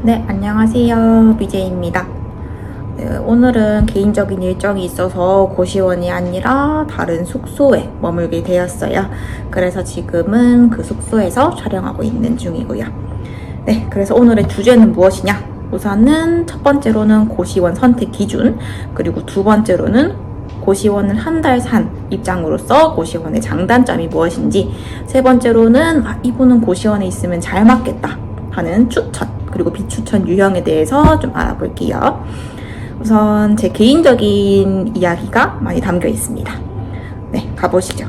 네, 안녕하세요. BJ입니다. 네, 오늘은 개인적인 일정이 있어서 고시원이 아니라 다른 숙소에 머물게 되었어요. 그래서 지금은 그 숙소에서 촬영하고 있는 중이고요. 네, 그래서 오늘의 주제는 무엇이냐? 우선은 첫 번째로는 고시원 선택 기준, 그리고 두 번째로는 고시원을 한 달 산 입장으로서 고시원의 장단점이 무엇인지, 세 번째로는 이분은 고시원에 있으면 잘 맞겠다 하는 추천, 그리고 비추천 유형에 대해서 좀 알아볼게요. 우선 제 개인적인 이야기가 많이 담겨 있습니다. 네, 가보시죠.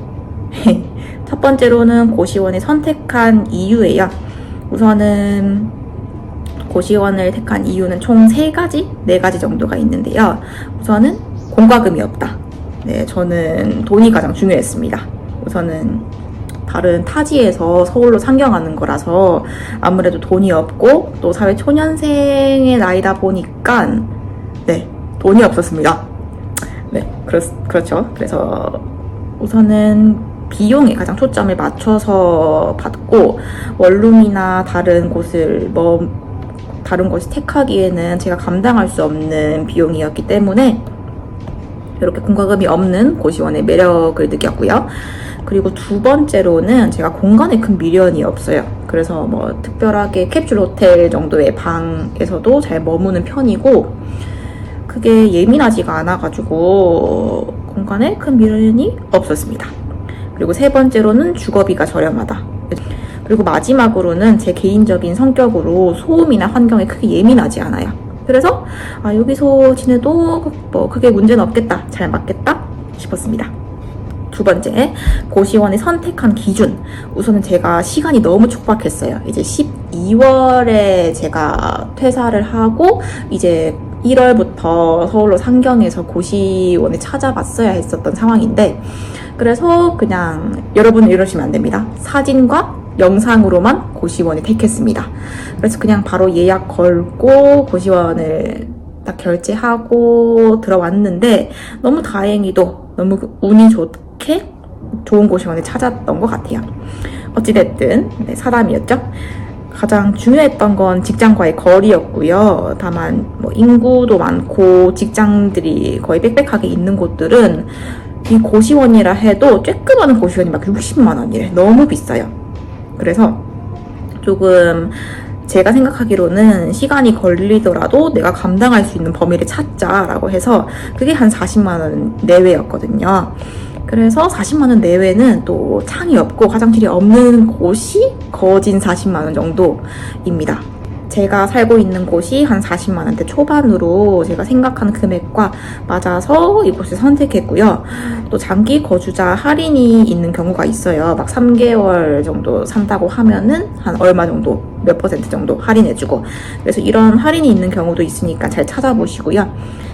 첫 번째로는 고시원을 선택한 이유예요. 우선은 고시원을 택한 이유는 총 3가지, 4가지 정도가 있는데요. 우선은 공과금이 없다. 네, 저는 돈이 가장 중요했습니다. 우선은 다른 타지에서 서울로 상경하는 거라서 아무래도 돈이 없고 또 사회 초년생의 나이다 보니까 네, 돈이 없었습니다. 네, 그렇죠. 그래서 우선은 비용에 가장 초점을 맞춰서 받고, 원룸이나 다른 곳을 다른 곳을 택하기에는 제가 감당할 수 없는 비용이었기 때문에 이렇게 공과금이 없는 고시원의 매력을 느꼈고요. 그리고 두 번째로는 제가 공간에 큰 미련이 없어요. 그래서 뭐 특별하게 캡슐 호텔 정도의 방에서도 잘 머무는 편이고, 그게 예민하지가 않아가지고 공간에 큰 미련이 없었습니다. 그리고 세 번째로는 주거비가 저렴하다. 그리고 마지막으로는 제 개인적인 성격으로 소음이나 환경에 크게 예민하지 않아요. 그래서 여기서 지내도 뭐 크게 문제는 없겠다, 잘 맞겠다 싶었습니다. 두 번째, 고시원을 선택한 기준. 우선은 제가 시간이 너무 촉박했어요. 이제 12월에 제가 퇴사를 하고 이제 1월부터 서울로 상경해서 고시원을 찾아봤어야 했었던 상황인데, 그래서 그냥 여러분은 이러시면 안 됩니다. 사진과 영상으로만 고시원을 택했습니다. 그래서 그냥 바로 예약 걸고 고시원을 딱 결제하고 들어왔는데, 너무 다행히도 너무 운이 좋게 좋은 고시원을 찾았던 것 같아요. 어찌됐든 네, 사람이었죠. 가장 중요했던 건 직장과의 거리였고요. 다만 뭐 인구도 많고 직장들이 거의 빽빽하게 있는 곳들은 이 고시원이라 해도 쬐끄마한 고시원이 막 60만 원이래. 너무 비싸요. 그래서 조금 제가 생각하기로는 시간이 걸리더라도 내가 감당할 수 있는 범위를 찾자라고 해서 그게 한 40만 원 내외였거든요. 그래서 40만 원 내외는 또 창이 없고 화장실이 없는 곳이 거진 40만 원 정도입니다. 제가 살고 있는 곳이 한 40만 원대 초반으로 제가 생각하는 금액과 맞아서 이곳을 선택했고요. 또 장기 거주자 할인이 있는 경우가 있어요. 막 3개월 정도 산다고 하면은 한 얼마 정도, 몇 퍼센트 정도 할인해주고, 그래서 이런 할인이 있는 경우도 있으니까 잘 찾아보시고요.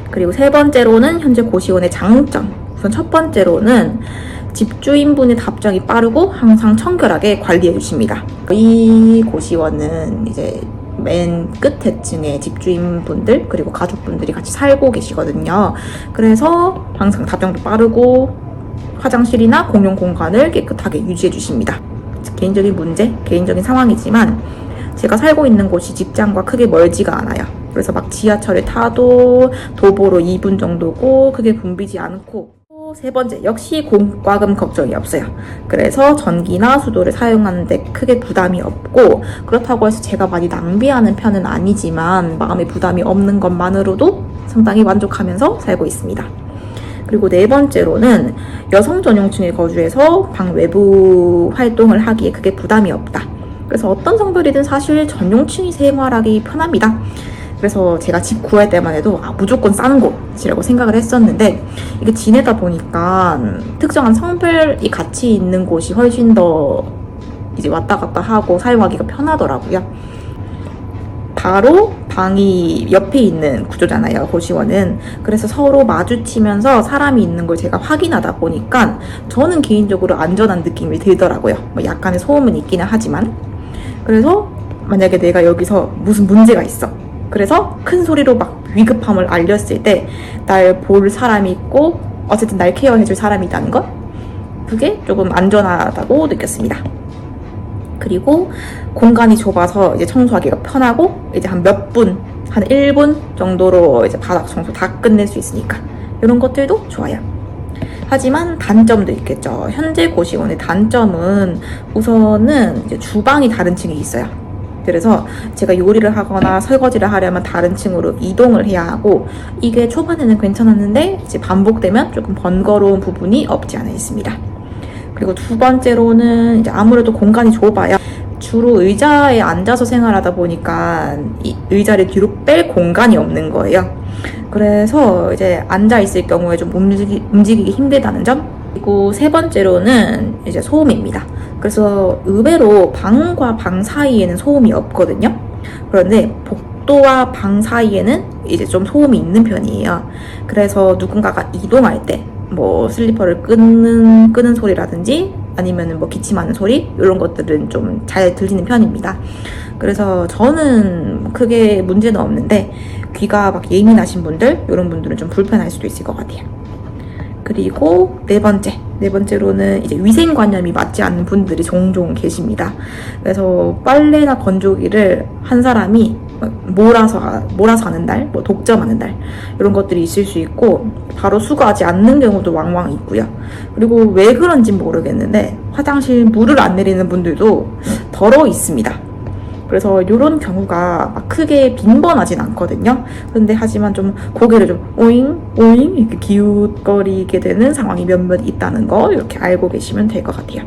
그리고 세 번째로는 현재 고시원의 장점. 우선 첫 번째로는 집주인분의 답장이 빠르고 항상 청결하게 관리해 주십니다. 이 고시원은 이제 맨 끝에 층에 집주인분들 그리고 가족분들이 같이 살고 계시거든요. 그래서 항상 답장도 빠르고 화장실이나 공용 공간을 깨끗하게 유지해 주십니다. 개인적인 문제, 개인적인 상황이지만 제가 살고 있는 곳이 직장과 크게 멀지가 않아요. 그래서 막 지하철을 타도 도보로 2분 정도고 크게 붐비지 않고, 세 번째, 역시 공과금 걱정이 없어요. 그래서 전기나 수도를 사용하는데 크게 부담이 없고, 그렇다고 해서 제가 많이 낭비하는 편은 아니지만 마음에 부담이 없는 것만으로도 상당히 만족하면서 살고 있습니다. 그리고 네 번째로는 여성 전용층에 거주해서 방 외부 활동을 하기에 크게 부담이 없다. 그래서 어떤 성별이든 사실 전용층이 생활하기 편합니다. 그래서 제가 집 구할 때만 해도 무조건 싼 곳이라고 생각을 했었는데, 이게 지내다 보니까 특정한 성별이 같이 있는 곳이 훨씬 더 이제 왔다 갔다 하고 사용하기가 편하더라고요. 바로 방이 옆에 있는 구조잖아요, 고시원은. 그래서 서로 마주치면서 사람이 있는 걸 제가 확인하다 보니까 저는 개인적으로 안전한 느낌이 들더라고요. 뭐 약간의 소음은 있기는 하지만. 그래서 만약에 내가 여기서 무슨 문제가 있어, 그래서 큰 소리로 막 위급함을 알렸을 때 날 볼 사람이 있고 어쨌든 날 케어해줄 사람이 있다는 것, 그게 조금 안전하다고 느꼈습니다. 그리고 공간이 좁아서 이제 청소하기가 편하고 이제 한 몇 분, 한 1분 정도로 이제 바닥 청소 다 끝낼 수 있으니까 이런 것들도 좋아요. 하지만 단점도 있겠죠. 현재 고시원의 단점은 우선은 이제 주방이 다른 층에 있어요. 그래서 제가 요리를 하거나 설거지를 하려면 다른 층으로 이동을 해야 하고, 이게 초반에는 괜찮았는데 이제 반복되면 조금 번거로운 부분이 없지 않아 있습니다. 그리고 두 번째로는 이제 아무래도 공간이 좁아요. 주로 의자에 앉아서 생활하다 보니까 이 의자를 뒤로 뺄 공간이 없는 거예요. 그래서 이제 앉아 있을 경우에 좀 움직이기 힘들다는 점. 그리고 세 번째로는 이제 소음입니다. 그래서 의외로 방과 방 사이에는 소음이 없거든요. 그런데 복도와 방 사이에는 이제 좀 소음이 있는 편이에요. 그래서 누군가가 이동할 때 뭐 슬리퍼를 끄는 소리라든지 아니면 뭐 기침하는 소리, 이런 것들은 좀 잘 들리는 편입니다. 그래서 저는 크게 문제는 없는데 귀가 막 예민하신 분들, 이런 분들은 좀 불편할 수도 있을 것 같아요. 그리고 네 번째로는 이제 위생관념이 맞지 않는 분들이 종종 계십니다. 그래서 빨래나 건조기를 한 사람이 몰아서 하는 날, 뭐 독점하는 날, 이런 것들이 있을 수 있고 바로 수거하지 않는 경우도 왕왕 있고요. 그리고 왜 그런지 모르겠는데 화장실 물을 안 내리는 분들도 더러 있습니다. 그래서 이런 경우가 막 크게 빈번하진 않거든요. 그런데 하지만 좀 고개를 좀 오잉 오잉 이렇게 기웃거리게 되는 상황이 몇몇 있다는 거 이렇게 알고 계시면 될 것 같아요.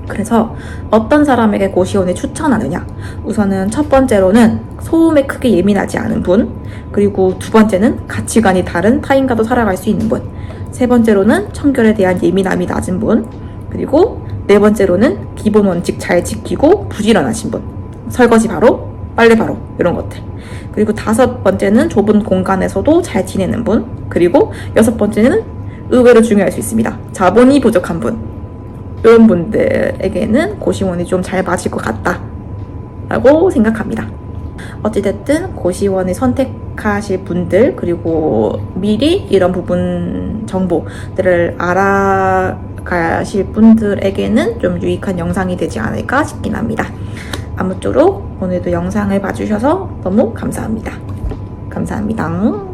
그래서 어떤 사람에게 고시원을 추천하느냐, 우선은 첫 번째로는 소음에 크게 예민하지 않은 분, 그리고 두 번째는 가치관이 다른 타인과도 살아갈 수 있는 분, 세 번째로는 청결에 대한 예민함이 낮은 분, 그리고 네 번째로는 기본 원칙 잘 지키고 부지런하신 분, 설거지 바로, 빨래 바로, 이런 것들. 그리고 다섯 번째는 좁은 공간에서도 잘 지내는 분, 그리고 여섯 번째는 의외로 중요할 수 있습니다. 자본이 부족한 분. 이런 분들에게는 고시원이 좀 잘 맞을 것 같다 라고 생각합니다. 어찌됐든 고시원을 선택하실 분들, 그리고 미리 이런 부분 정보들을 알아가실 분들에게는 좀 유익한 영상이 되지 않을까 싶긴 합니다. 아무쪼록 오늘도 영상을 봐주셔서 너무 감사합니다. 감사합니다.